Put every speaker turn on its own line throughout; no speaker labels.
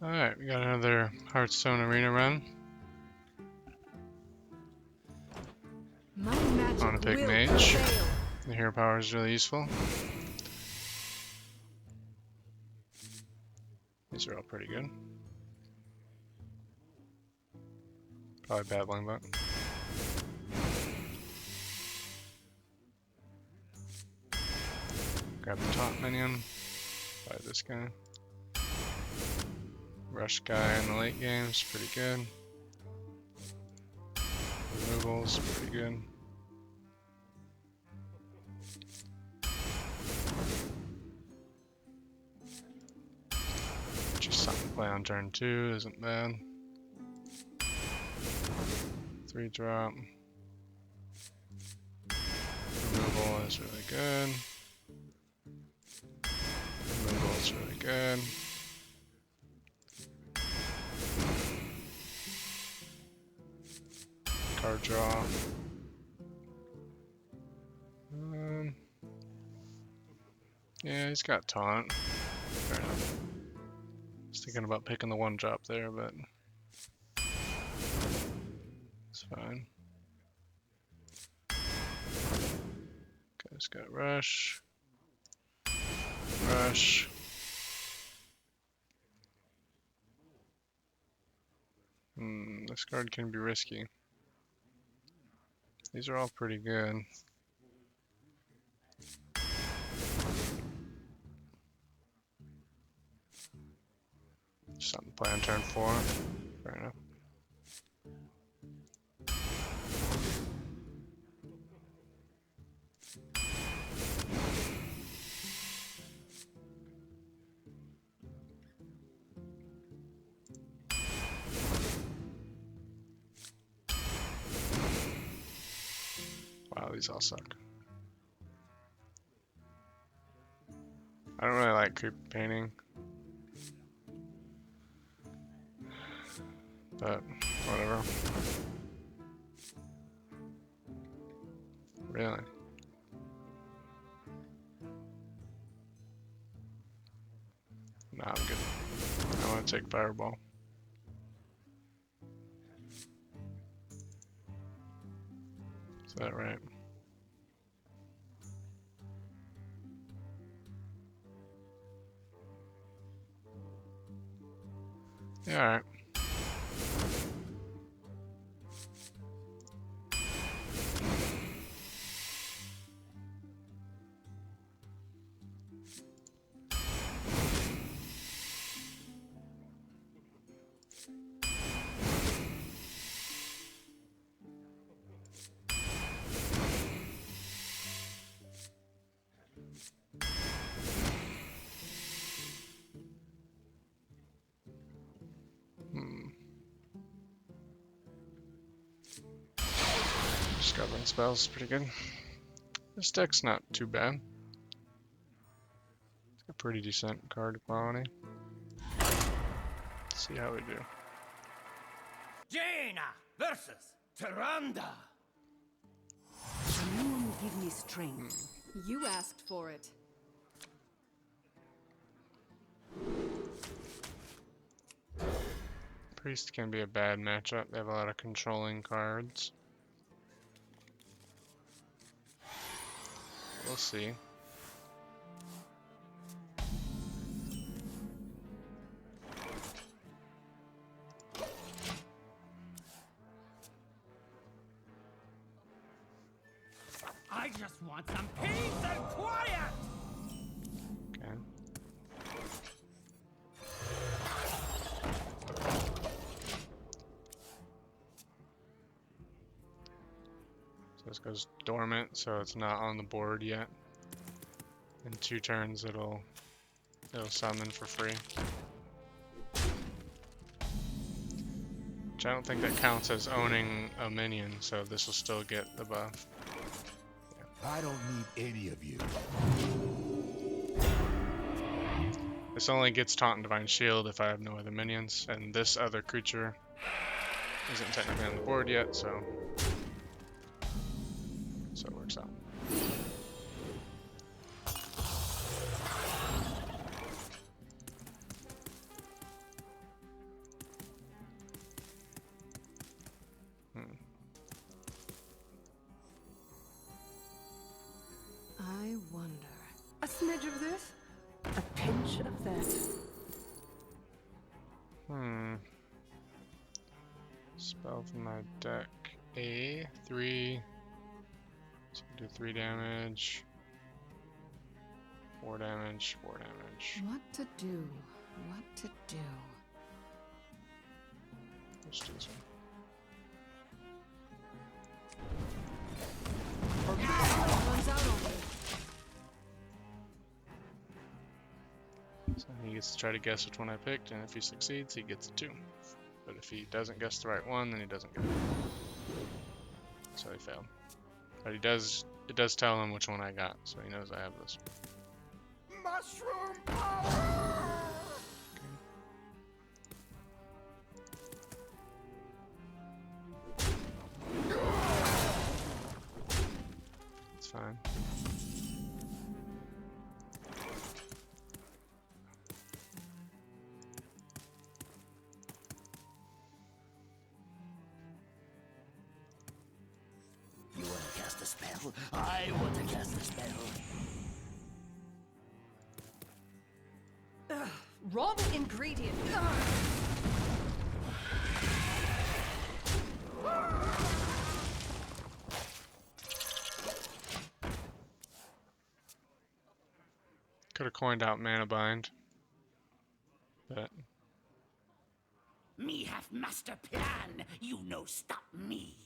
Alright, we got another Hearthstone arena run.
My
I
magic
want to pick
will
Mage.
prevail.
The hero power is really useful. These are all pretty good. Probably battling, but grab the top minion. Buy this guy. Rush guy in the late game is pretty good. Removals pretty good. Just something to play on turn 2 isn't bad. 3 drop. Removal is really good. Removal is really good. Card draw. Yeah, he's got taunt. Fair enough. I was thinking about picking the 1 drop there, but it's fine. Guy's got rush. Rush. This card can be risky. These are all pretty good. Something to play on turn 4. Fair enough. Wow, these all suck. I don't really like creep painting, but whatever. Really? Nah, I'm good. I want to take Fireball. Is that right? Yeah, alright. Discovering spells is pretty good. This deck's not too bad. It's got pretty decent card quality. Let's see how we do.
Jaina versus Tyrande.
The moon will give me strength. You asked for it.
Priest can be a bad matchup. They have a lot of controlling cards. We'll see.
I just want some peace and quiet.
Okay. So this goes dormant, so it's not on the board yet. In 2 turns, it'll summon for free. Which I don't think that counts as owning a minion, so this will still get the buff.
I don't need any of you.
This only gets Taunt and Divine Shield if I have no other minions, and this other creature isn't technically on the board yet, so it works out.
advantage of this? A pinch of that.
Spell from my deck. A 3. So do 3 damage. 4 damage. 4 damage.
What to do? What to do?
Let's do this one.
Runs out on me.
So he gets to try to guess which one I picked, and if he succeeds, he gets a 2. But if he doesn't guess the right one, then he doesn't get it. So he failed. But it does tell him which one I got, so he knows I have this.
Mushroom power!
It's fine.
You want to cast a spell? I want to cast a spell.
Wrong ingredient.
Could have coined out Mana Bind. But
Me have master plan. You no stop me.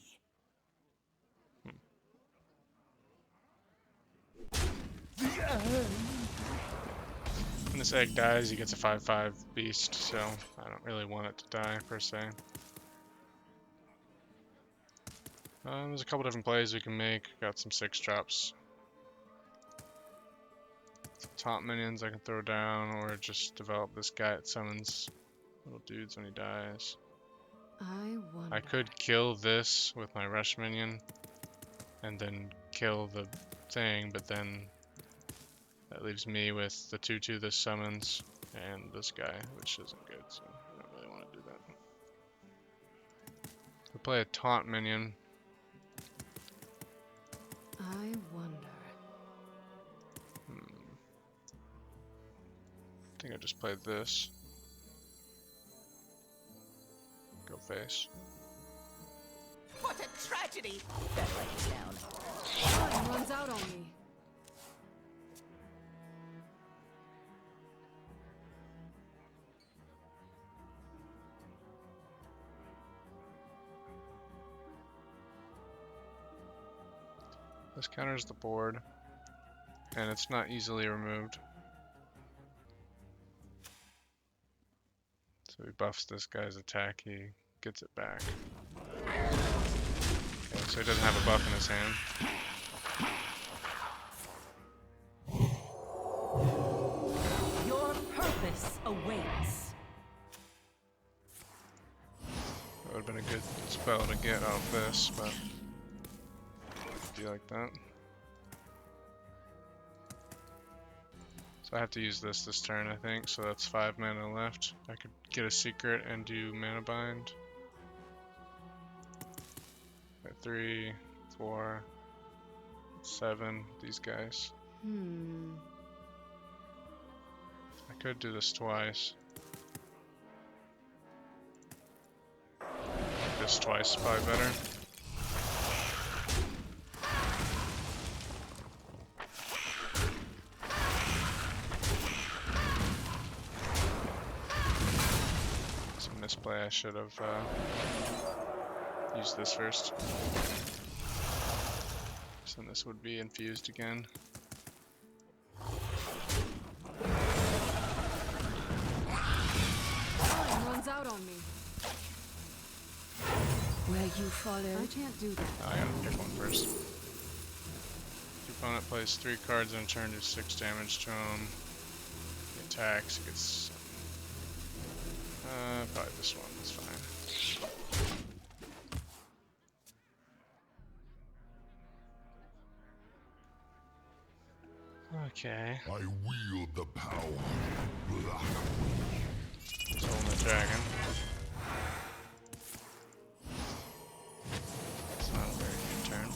when this egg dies, he gets a 5/5 beast, so I don't really want it to die per se. There's a couple different plays we can make. Got some 6 drops. Some top minions I can throw down, or just develop this guy that summons little dudes when he dies.
I wonder.
I could kill this with my rush minion, and then kill the thing, but then that leaves me with the 2/2 this summons, and this guy, which isn't good, so I don't really want to do that. We play a taunt minion.
I wonder.
I think I just played this. Go face.
What a tragedy! That light is down.
Time runs out on me.
This counters the board, and it's not easily removed. So he buffs this guy's attack, he gets it back. Okay, so he doesn't have a buff in his hand.
Your purpose awaits.
That would have been a good spell to get off this, but do you like that? So I have to use this turn, I think, so that's 5 mana left. I could get a secret and do Mana Bind. 3, 4, 7, these guys. I could do this twice. This twice is probably better. Misplay, I should have used this first. So then this would be infused again.
Time runs out on me. Where you follow. I can't do that.
I gotta pick one first. If your opponent plays 3 cards in a turn, do 6 damage to him. He attacks, he gets probably this one, that's fine. Okay.
I wield the power. Black.
Soul the dragon. It's not a very good turn.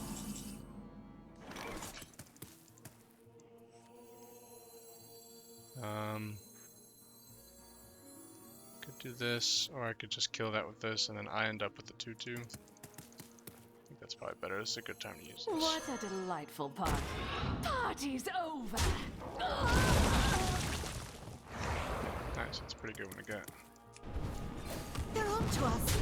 do this, or I could just kill that with this, and then I end up with the 2/2. I think that's probably better. This is a good time to use this.
What a delightful party. Party's over.
Nice, that's a pretty good one to get.
They're on to us.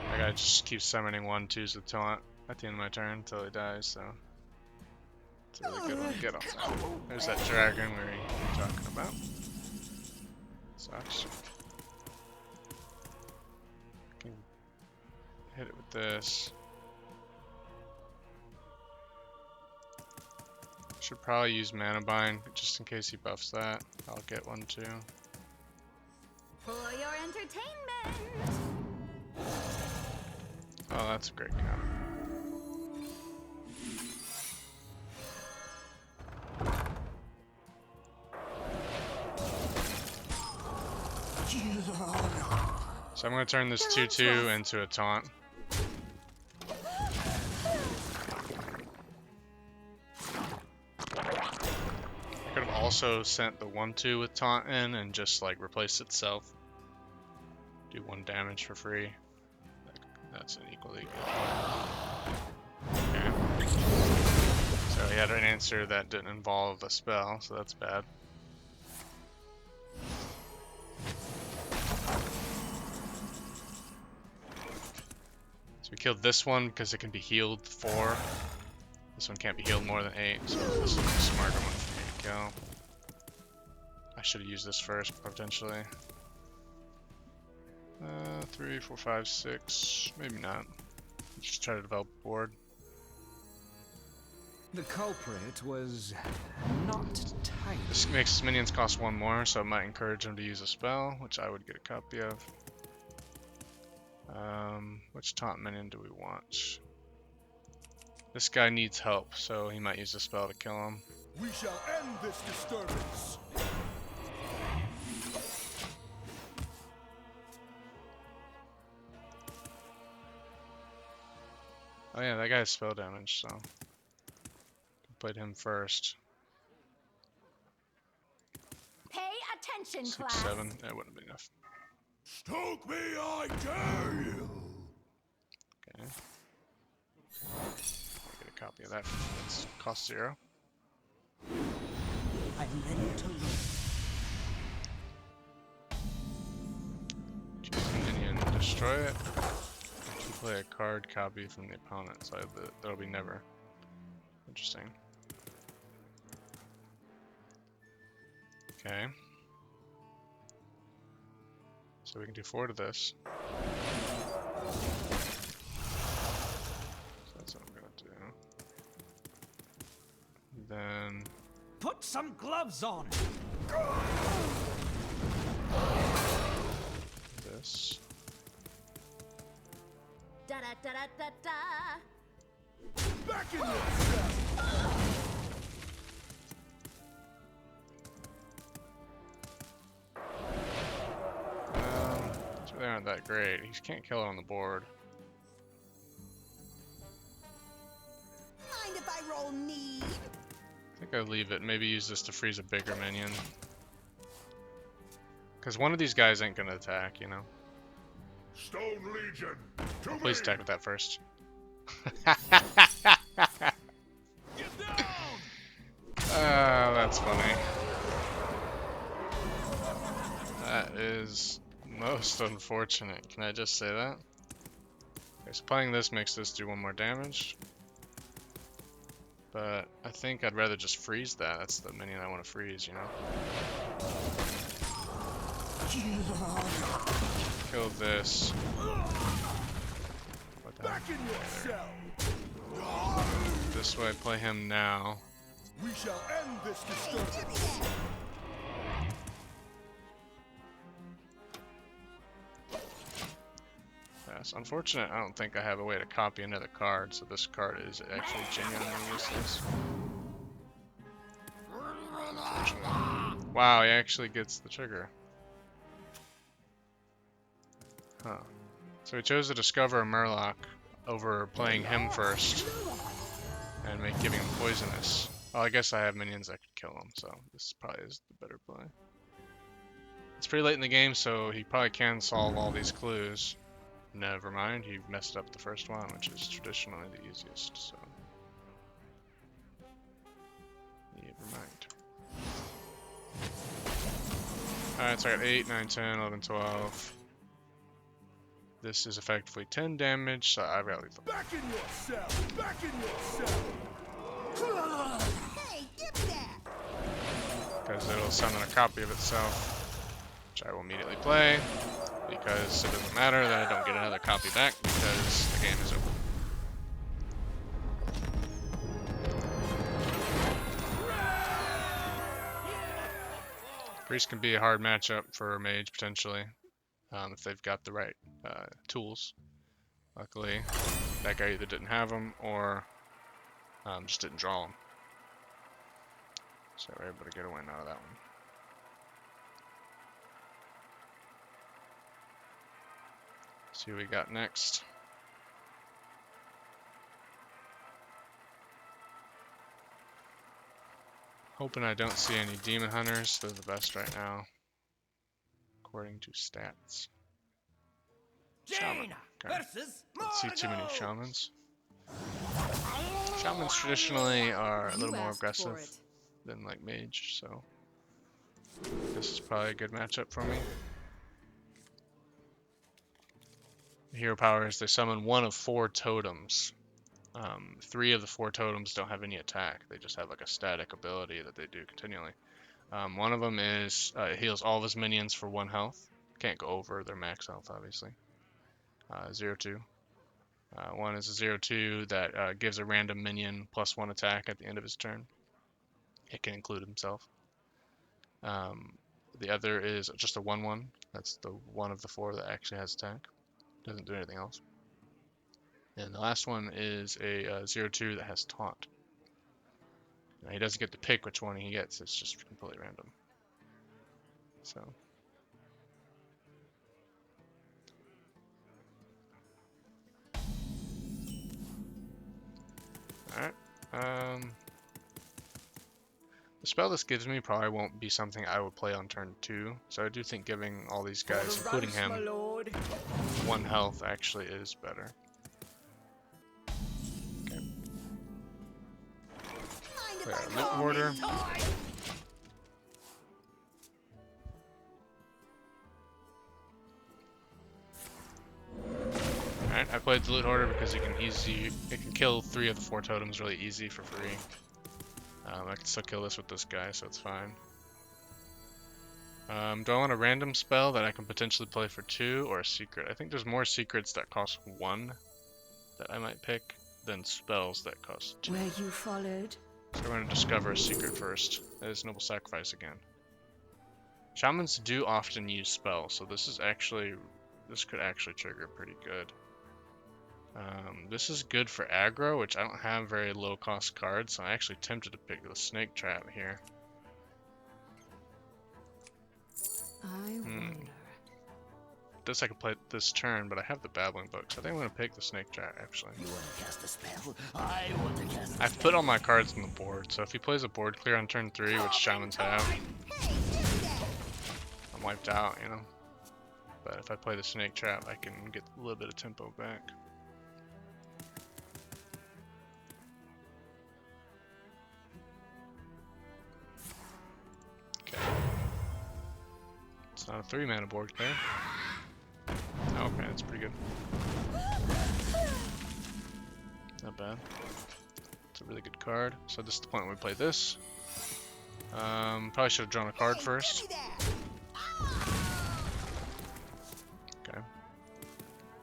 I gotta just keep summoning 1/2s with taunt at the end of my turn until he dies, so it's a really good one to get on that. There's that dragon we were talking about. Sucks. Can hit it with this. Should probably use Mana Bind just in case he buffs that. I'll get one too.
For your entertainment.
Oh, that's a great counter. So I'm going to turn this 2/2 into a taunt. I could have also sent the 1/2 with taunt in and just like replace itself. Do 1 damage for free. That's an equally good one. Okay. So he had an answer that didn't involve a spell, so that's bad. So we killed this one because it can be healed 4. This one can't be healed more than 8, so this is a smarter one for me to kill. I should have used this first, potentially. 3, 4, 5, 6. Maybe not. Just try to develop a board.
The culprit was not tidy.
This makes his minions cost 1 more, so it might encourage him to use a spell, which I would get a copy of. Which taunt minion do we want? This guy needs help, so he might use a spell to kill him.
We shall end this disturbance.
Oh yeah, that guy has spell damage, so played him first.
Pay attention,
6,
class.
7. That wouldn't be enough.
Stoke me, I dare you.
Okay. I'll get a copy of that. It's cost 0.
I'm ready to look.
Choose a minion, destroy it. To play a card copy from the opponent side. That'll be never. Interesting. Okay. So we can do 4 to this. So that's what I'm gonna do. Then
Put some gloves on.
this.
Da da da da da da.
Back in yourself.
These really aren't that great. He can't kill it on the board.
Mind if I roll need?
I think I'll leave it. Maybe use this to freeze a bigger minion. Because one of these guys ain't gonna attack, you know.
Stone Legion, to me.
Please attack with that first.
Get down.
That's funny. That is most unfortunate. Can I just say that? Okay, so playing this makes this do 1 more damage. But I think I'd rather just freeze that. That's the minion I want to freeze, you know? Kill this. Put that
Back in
there.
yourself.
This way, play him now.
We shall end this disturbance.
Yes, unfortunate. I don't think I have a way to copy another card, so this card is actually genuinely useless. Wow, he actually gets the trigger. Huh. So he chose to discover a Murloc over playing him first and giving him poisonous. Well, I guess I have minions that could kill him, so this probably is the better play. It's pretty late in the game, so he probably can solve all these clues. Never mind, he messed up the first one, which is traditionally the easiest, so... Never mind. Alright, so I got 8, 9, 10, 11, 12. This is effectively 10 damage, so I've got lethal.
Back in your cell! Back in your cell!
Hey, give me that!
Because it'll summon a copy of itself, which I will immediately play, because it doesn't matter that I don't get another copy back, because the game is over. Priest can be a hard matchup for a mage, potentially, if they've got the right tools. Luckily, that guy either didn't have them, or just didn't draw them. So we're able to get a win out of that one. See what we got next. Hoping I don't see any demon hunters. They're the best right now, according to stats. Shaman. Okay. Don't see too many shamans. Shamans traditionally are a little more aggressive than like mage, so this is probably a good matchup for me. Hero powers, they summon one of 4 totems. 3 of the 4 totems don't have any attack. They just have like a static ability that they do continually. One of them is it heals all of his minions for 1 health. Can't go over their max health, obviously. 0-2. One is a 0-2 that gives a random minion +1 attack at the end of his turn. It can include himself. The other is just a 1-1. That's the one of the 4 that actually has attack. Doesn't do anything else. And the last one is a 0-2 that has taunt. Now, he doesn't get to pick which one he gets, it's just completely random. So. Alright. The spell this gives me probably won't be something I would play on turn 2. So I do think giving all these guys, including him, 1 health actually is better. Loot hoarder. Alright, I played the loot hoarder because it can kill 3 of the 4 totems really easy for free. I can still kill this with this guy, so it's fine. Do I want a random spell that I can potentially play for 2 or a secret? I think there's more secrets that cost 1 that I might pick than spells that cost 2.
Where you followed?
So we're going to discover a secret first. That is Noble Sacrifice again. Shamans do often use spells, so this could actually trigger pretty good. This is good for aggro, which I don't have very low cost cards, so I'm actually tempted to pick the Snake Trap here.
I wonder.
This I can play this turn, but I have the Babbling Book, so I think I'm going to pick the Snake Trap, actually.
You want to cast a spell? I want to cast a spell.
I've put all my cards on the board, so if he plays a board clear on turn 3, which Shamans have, I'm wiped out, you know? But if I play the Snake Trap, I can get a little bit of tempo back. Okay. It's not a 3-mana board clear. Okay, that's pretty good. Not bad. It's a really good card. So this is the point where we play this. Probably should have drawn a card first. Okay.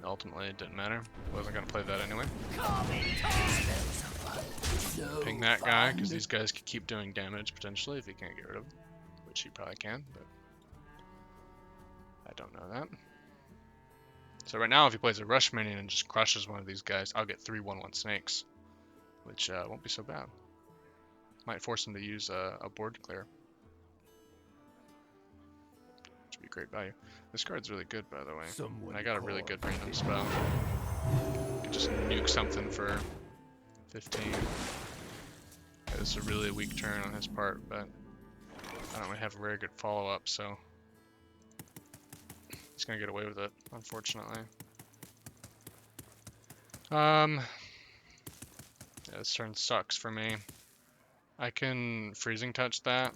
Ultimately, it didn't matter. Wasn't gonna play that anyway. Ping that guy, because these guys could keep doing damage potentially if he can't get rid of them, which he probably can, but I don't know that. So right now, if he plays a Rush Minion and just crushes one of these guys, I'll get 3 1/1 snakes, which won't be so bad. Might force him to use a board clear, which would be great value. This card's really good, by the way. And I got a really good random spell. You can just nuke something for 15. Okay. It's a really weak turn on his part, but I don't really have a very good follow-up, so he's gonna get away with it, unfortunately. Yeah, this turn sucks for me. I can freezing touch that,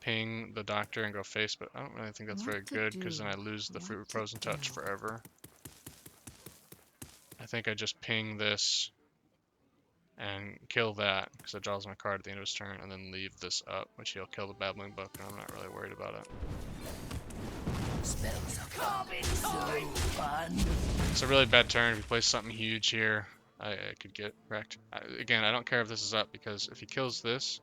ping the doctor and go face, but I don't really think that's very good because then I lose the frozen touch forever. I think I just ping this and kill that because it draws my card at the end of his turn, and then leave this up, which he'll kill the Babbling Book, and I'm not really worried about it.
Spells are so fun.
It's a really bad turn. If he plays something huge here, I could get wrecked. Again, I don't care if this is up, because if he kills this,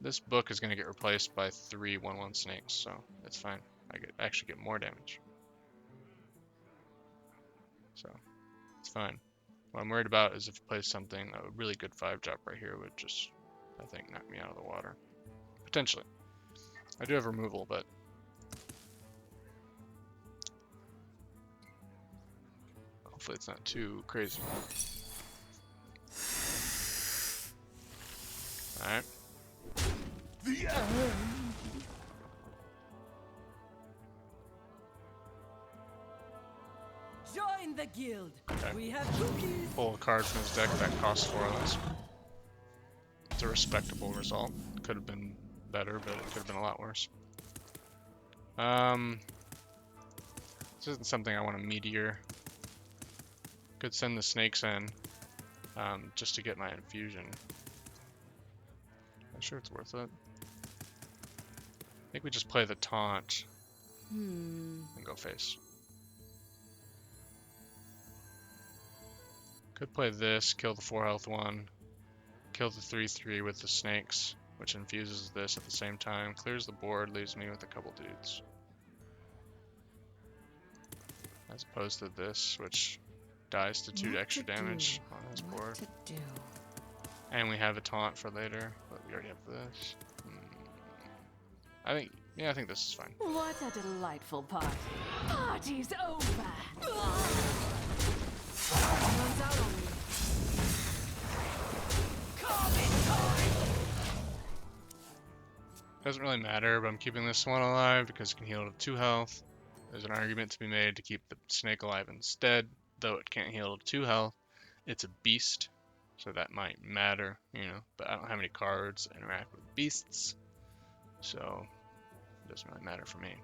this book is going to get replaced by 3 1/1 snakes, so it's fine. I actually get more damage. So, it's fine. What I'm worried about is if he plays something, a really good 5-drop right here would just, I think, knock me out of the water. Potentially. I do have removal, but hopefully it's not too crazy. Alright.
The end.
Join the guild.
Okay.
We have cookies.
Pull a card from his deck that costs 4 less. It's a respectable result. Could have been better, but it could have been a lot worse. This isn't something I want to meteor. Could send the snakes in, just to get my infusion. I'm sure it's worth it. I think we just play the taunt and go face. Could play this, kill the 4 health one, kill the 3/3 with the snakes, which infuses this at the same time, clears the board, leaves me with a couple dudes. As opposed to this, which dies to 2 extra damage on his board. And we have a taunt for later, but we already have this. I think this is fine.
What a delightful party. Party's over. Runs out on me.
Doesn't really matter, but I'm keeping this one alive because it can heal to 2 health. There's an argument to be made to keep the snake alive instead, though it can't heal to 2 health. It's a beast, so that might matter, you know, but I don't have any cards that interact with beasts, so it doesn't really matter for me.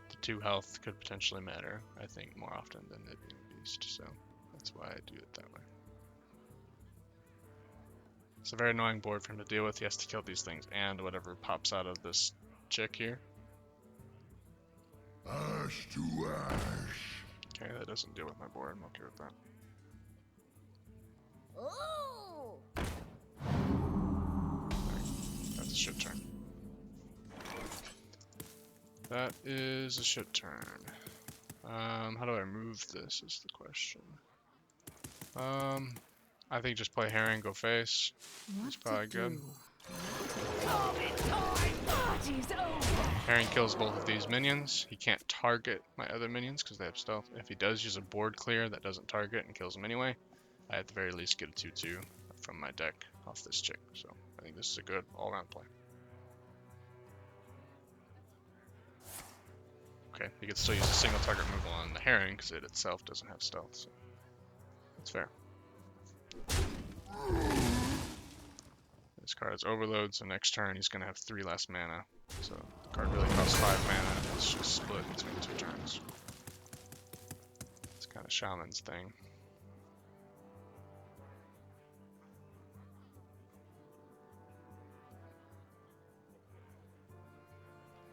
The 2 health could potentially matter, I think, more often than it being a beast, so that's why I do it that way. It's a very annoying board for him to deal with. He has to kill these things and whatever pops out of this chick here.
Ash to ash.
Okay, that doesn't deal with my board. I'm okay with that.
Ooh.
That's a shit turn. That is a shit turn. How do I move this is the question. I think just play Herring, go face. It's probably good. Herring kills both of these minions. He can't target my other minions because they have stealth. If he does use a board clear that doesn't target and kills them anyway, I at the very least get a 2/2 from my deck off this chick. So I think this is a good all-around play. Okay, he can still use a single target removal on the Herring because it itself doesn't have stealth. So that's fair. This card is overload, so next turn he's going to have 3 less mana. So the card really costs 5 mana, and it's just split between 2 turns. It's kind of Shaman's thing.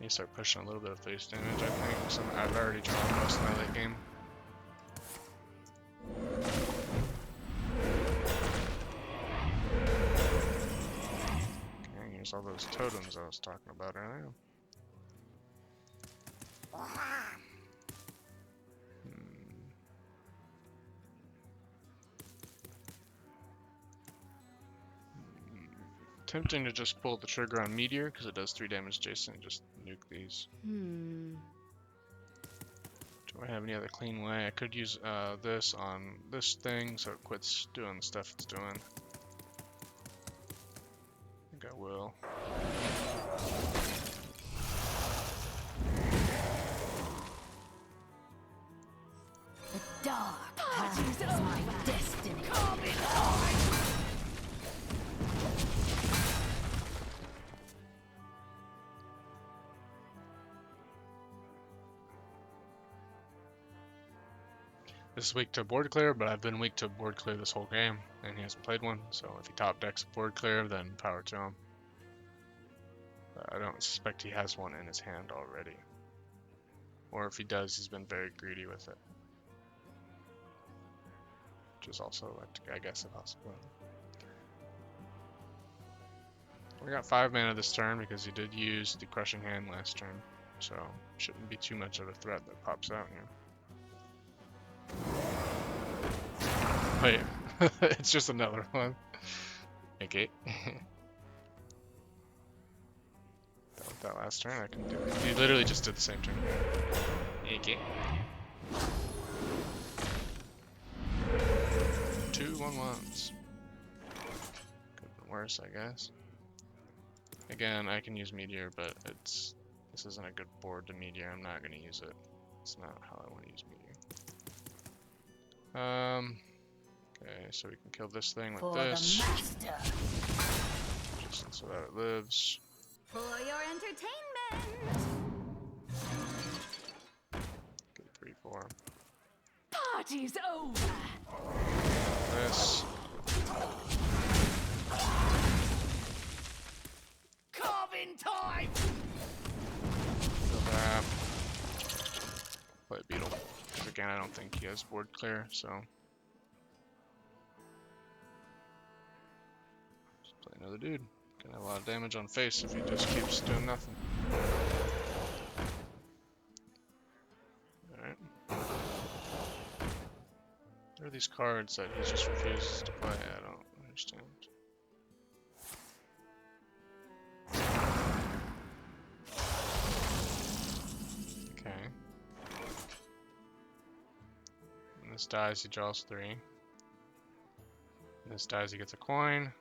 You start pushing a little bit of face damage, I think. So I've already drawn most of my late game. Okay, here's all those totems I was talking about earlier. Tempting to just pull the trigger on Meteor because it does 3 damage adjacent and just nuke these. Do Do I have any other clean way? I could use this on this thing so it quits doing the stuff it's doing. I think I will.
The dark path is my destiny.
This is weak to board clear, but I've been weak to board clear this whole game, and he hasn't played one, so if he top decks board clear, then power to him. But I don't suspect he has one in his hand already. Or if he does, he's been very greedy with it. Which is also, I guess, a possibility. We got 5 mana this turn because he did use the Crushing Hand last turn, so shouldn't be too much of a threat that pops out here. Wait, it's just another one. Okay. That last turn, I can do it. He literally just did the same turn. Okay. 2 1/1s. Could have been worse, I guess. Again, I can use Meteor, but this isn't a good board to Meteor. I'm not gonna use it. It's not how I want to use Meteor. Okay, so we can kill this thing with this. Just so that it lives.
For your entertainment.
Get 3/4.
Party's over.
This.
Carving time.
Kill that. Play Beetle. Again, I don't think he has board clear, so. Just play another dude. Gonna have a lot of damage on face if he just keeps doing nothing. Alright. There are these cards that he just refuses to play. I don't understand. Okay. When this dies, he draws 3. When this dies, he gets a coin.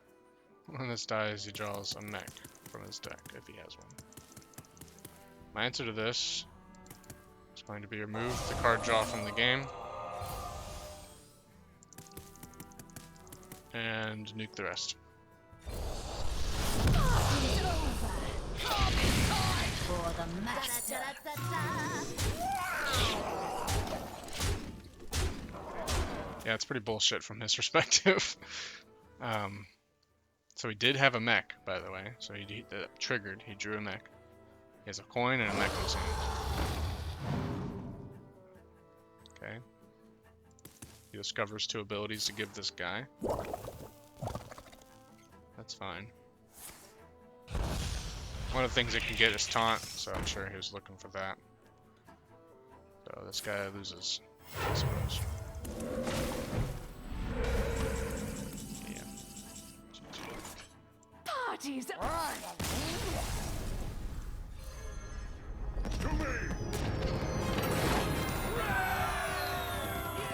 When this dies, he draws a mech from his deck, if he has one. My answer to this is going to be remove the card draw from the game. And nuke the rest.
For the master.
Yeah, it's pretty bullshit from his perspective. So he did have a mech, by the way. So he triggered. He drew a mech. He has a coin and a mech in his hand. Okay. He discovers 2 abilities to give this guy. That's fine. One of the things it can get is taunt, so I'm sure he was looking for that. So this guy loses, I suppose. Yeah.
Party's on.
To me!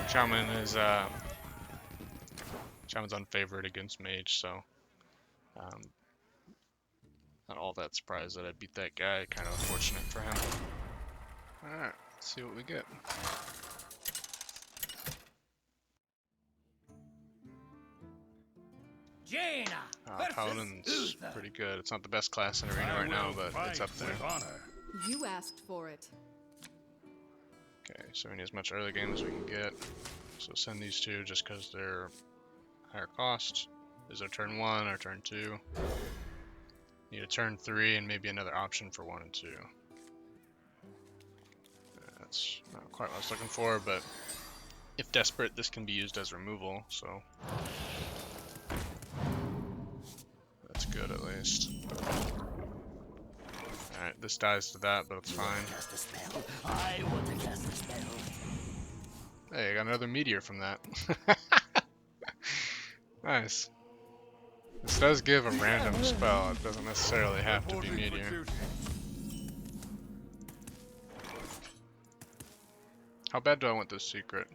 Shaman is Shaman's unfavored against Mage, so not all that surprised that I beat that guy. Kind of unfortunate for him. Alright, let's see what we get.
Jaina
Paladin's pretty good. It's not the best class in Arena right now, but it's up there.
You asked for it.
Okay, so we need as much early game as we can get. So send these 2 just because they're higher cost. Is there turn 1 or turn 2? Need a turn 3 and maybe another option for 1 and 2. That's not quite what I was looking for, but if desperate, this can be used as removal, so that's good at least. Alright, this dies to that, but it's fine.
Cast a spell. I want to cast a spell.
Hey, I got another meteor from that. Nice. This does give a random spell, it doesn't necessarily have to be meteor. How bad do I want this secret?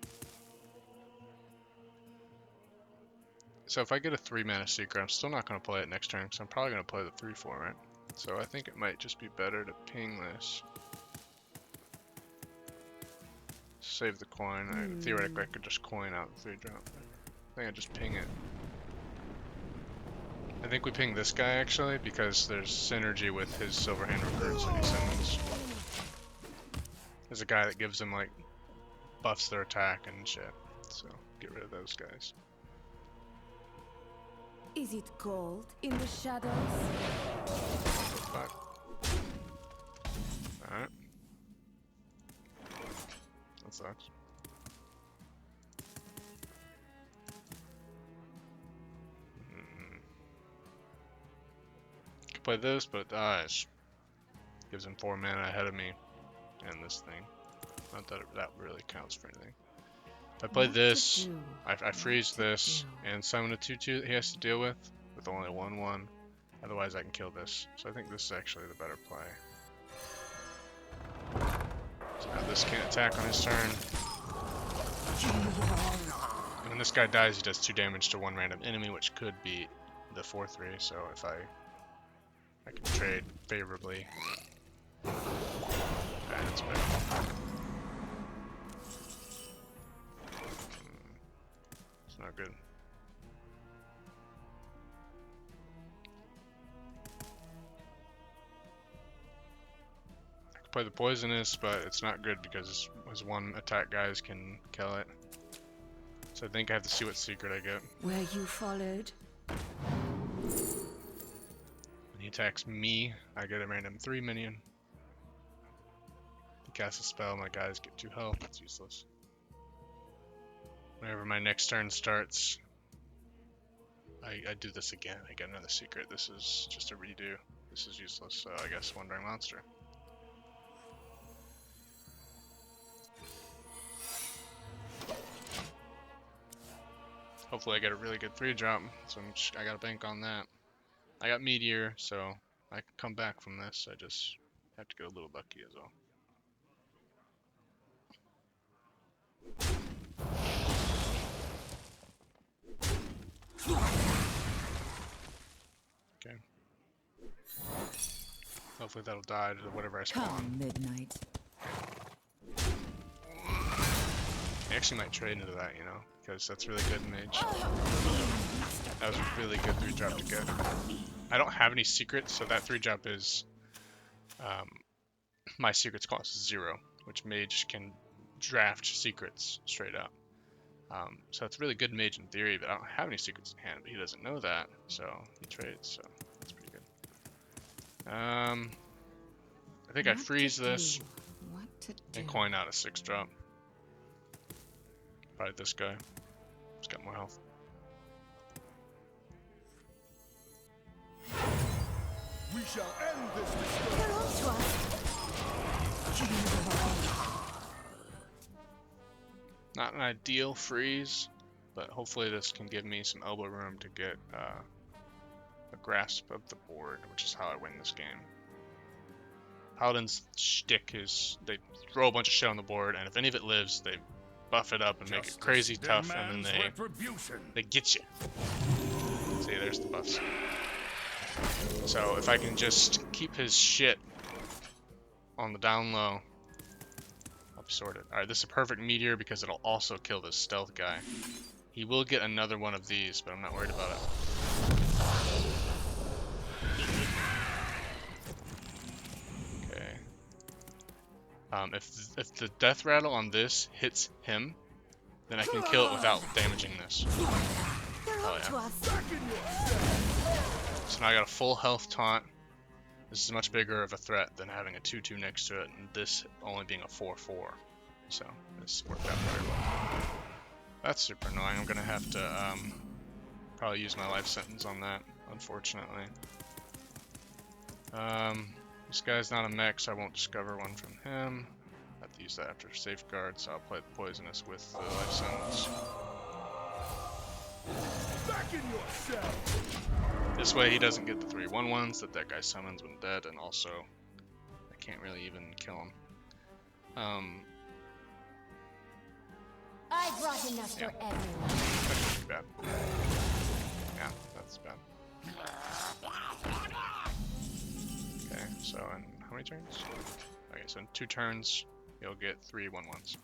So if I get a 3 mana secret, I'm still not going to play it next turn because I'm probably going to play the 3/4, right? So I think it might just be better to ping this. Save the coin. Theoretically, I could just coin out the 3-drop. I think I just ping it. I think we ping this guy actually because there's synergy with his Silverhand recruits that he summons. There's a guy that gives him like buffs their attack and shit. So get rid of those guys.
Is it cold in the shadows?
Fuck. Alright. That sucks. Could play this, but it dies. Gives him 4 mana ahead of me and this thing. Not that that really counts for anything. If I play this, I freeze this and summon a 2/2 that he has to deal with only 1/1. Otherwise I can kill this. So I think this is actually the better play. So now this can't attack on his turn. And when this guy dies, he does 2 damage to 1 random enemy, which could be the 4/3. So if I can trade favorably. That's better. It's not good. I could play the poisonous, but it's not good because his 1 attack guys can kill it. So I think I have to see what secret I get.
Were you followed?
When he attacks me, I get a random 3 minion. He casts a spell, my guys get 2 health, it's useless. Whenever my next turn starts, I do this again. I get another secret. This is just a redo. This is useless, so I guess Wandering Monster. Hopefully I get a really good 3-drop, so I gotta bank on that. I got Meteor, so I can come back from this. I just have to get a little lucky as well. Okay. Hopefully that'll die to whatever I spawn.
Come midnight.
I actually might trade into that, you know, because that's really good in Mage. That was a really good 3-drop to get. I don't have any secrets, so that 3-drop is my secrets cost 0, which Mage can draft secrets straight up. So it's really good Mage in theory, but I don't have any secrets in hand, but he doesn't know that, so he trades, so that's pretty good. I think I freeze this and coin out a 6-drop. Probably this guy. He's got more health.
We shall end this discussion.
They're on to us.
Not an ideal freeze, but hopefully this can give me some elbow room to get a grasp of the board, which is how I win this game. Paladin's shtick is they throw a bunch of shit on the board, and if any of it lives, they buff it up and make it crazy tough, and then they get you. See, there's the buffs. So if I can just keep his shit on the down low, I'll be sorted. Alright, this is a perfect meteor because it'll also kill this stealth guy. He will get another one of these, but I'm not worried about it. If the death rattle on this hits him, then I can kill it without damaging this. Oh yeah. So now I got a full health taunt. This is much bigger of a threat than having a 2/2 next to it, and this only being a 4/4. So this worked out very well. That's super annoying. I'm gonna have to probably use my life sentence on that, unfortunately. This guy's not a mech, so I won't discover one from him. I have to use that after safeguard, so I'll play the poisonous with the life sentence.
Back in your cell.
This way he doesn't get the 3/1/1s that guy summons when dead, and also I can't really even kill him.
I brought enough for everyone.
That could be bad. Yeah, that's bad. Okay, so in how many turns? Okay, so in 2 turns, you'll get 3 1/1s.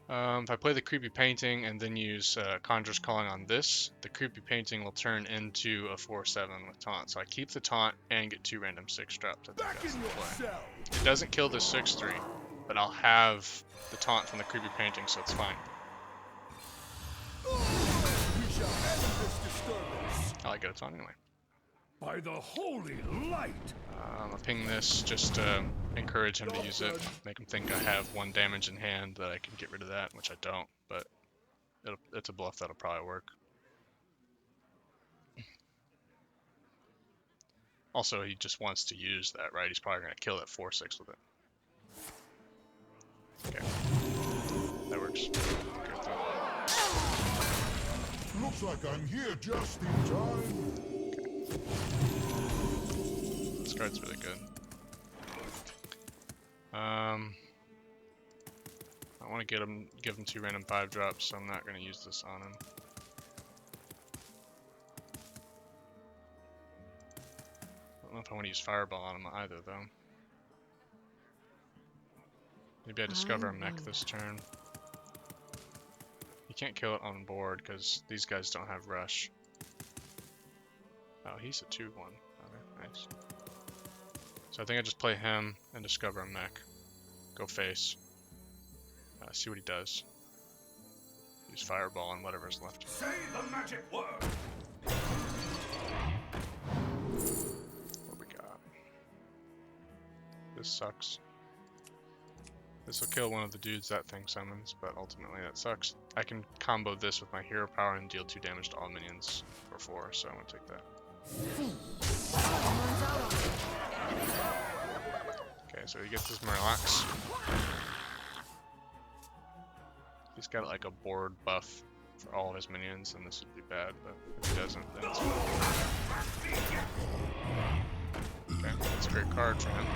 If I play the Creepy Painting and then use Conjurer's Calling on this, the Creepy Painting will turn into a 4/7 with taunt. So I keep the taunt and get 2 random 6 drops. I think
Back
that's
in
the
your
play.
cell.
It doesn't kill the 6/3, but I'll have the taunt from the Creepy Painting, so it's fine.
We shall end this disturbance.
I like it a taunt anyway.
By the holy light.
I'll ping this just to encourage him to use it. Make him think I have 1 damage in hand, that I can get rid of that, which I don't, but it's a bluff that'll probably work. Also, he just wants to use that, right? He's probably going to kill that 4/6 with it. Okay. That works.
Looks like I'm here just in time.
This card's really good. I want to give him 2 random 5 drops, so I'm not going to use this on him. I don't know if I want to use Fireball on him either, though. Maybe I discover a mech this turn. You can't kill it on board because these guys don't have rush. Oh, he's a 2/1. Okay, nice. So I think I just play him and discover a mech. Go face. See what he does. Use Fireball on whatever's left.
Say the magic word.
What we got? This sucks. This will kill one of the dudes that thing summons, but ultimately that sucks. I can combo this with my hero power and deal 2 damage to all minions for 4, so I'm gonna take that. Okay, so he gets his Murlocs. He's got like a board buff for all of his minions, and this would be bad, but if he doesn't, then it's fine. Okay, that's a great card for him.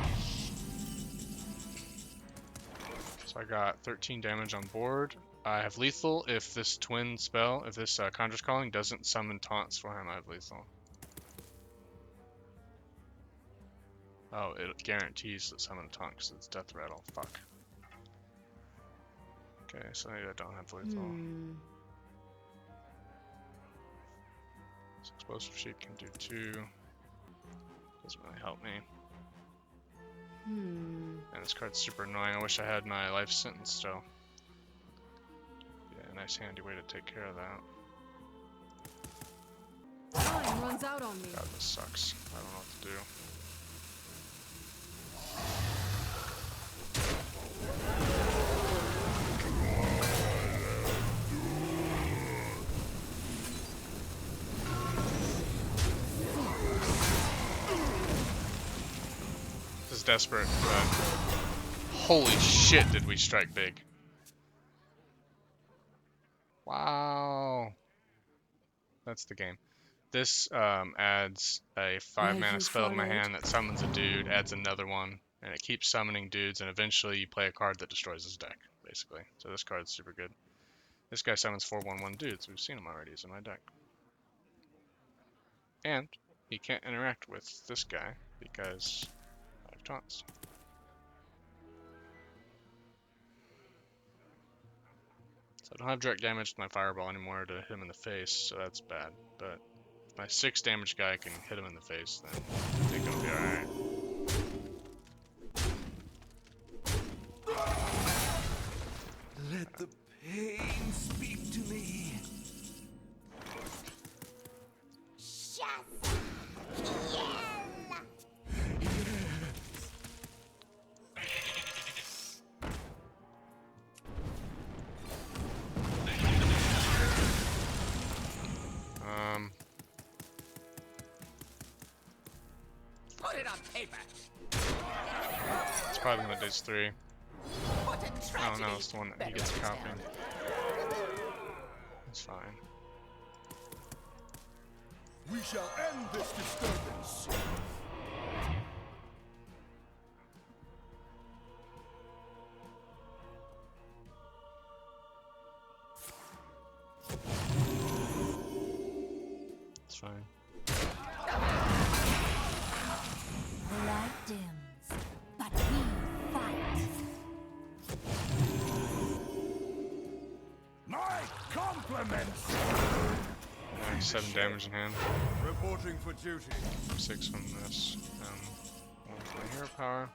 So I got 13 damage on board. I have lethal if this twin spell, if this Conjurer's Calling doesn't summon taunts for him, I have lethal. Oh, it guarantees that summon a taunt because it's Death Rattle. Fuck. Okay, so maybe I don't have lethal. So Explosive Sheet can do 2. Doesn't really help me. And this card's super annoying. I wish I had my life sentence still. Yeah, nice handy way to take care of that.
Time runs out on me.
God, this sucks. I don't know what to do. This is desperate, but holy shit, did we strike big. Wow. That's the game. This adds a 5-mana spell to my hand that summons a dude, adds another one, and it keeps summoning dudes, and eventually you play a card that destroys his deck, basically. So this card's super good. This guy summons 4/1/1 dudes. We've seen him already. He's in my deck. And he can't interact with this guy because I have taunts. So I don't have direct damage with my Fireball anymore to hit him in the face, so that's bad. But if my 6 damage guy can hit him in the face, then I think it'll be alright.
Let the pain speak to me.
Put it on paper.
It's probably gonna do 3.
What a
Oh
tragedy.
no, it's the one that he gets copying. It's fine.
We shall end this disturbance.
The light dims, but we fight.
My compliments!
7 damage in hand.
Reporting for duty.
6 from this. 1 from my hero power.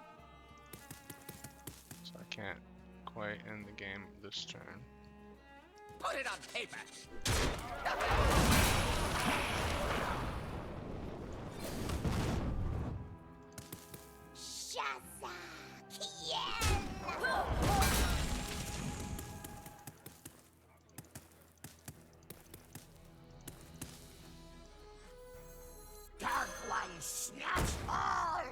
So I can't quite end the game this turn.
Put it on paper. Dark one, snatch all!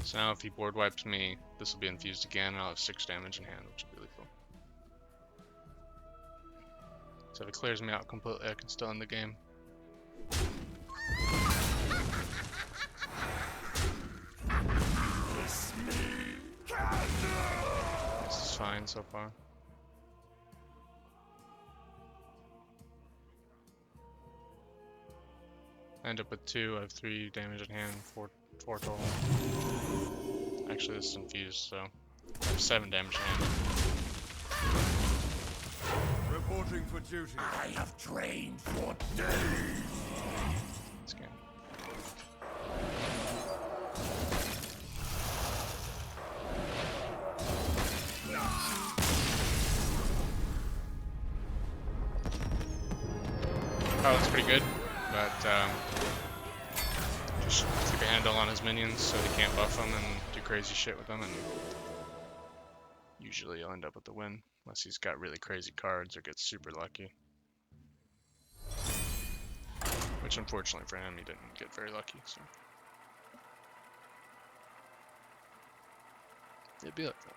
So now if he board wipes me, this will be infused again, and I'll have 6 damage in hand, which will be really cool. So if it clears me out completely, I can still end the game. This is fine so far. I end up with 2, I have 3 damage in hand, 4 total. Actually this is infused, so I have 7 damage in hand.
Reporting for duty. I have trained for days.
This game. Oh, that's pretty good, but just keep a handle on his minions so he can't buff them and do crazy shit with them, and usually you'll end up with the win, unless he's got really crazy cards or gets super lucky. Which unfortunately for him, he didn't get very lucky, so it'd be like that.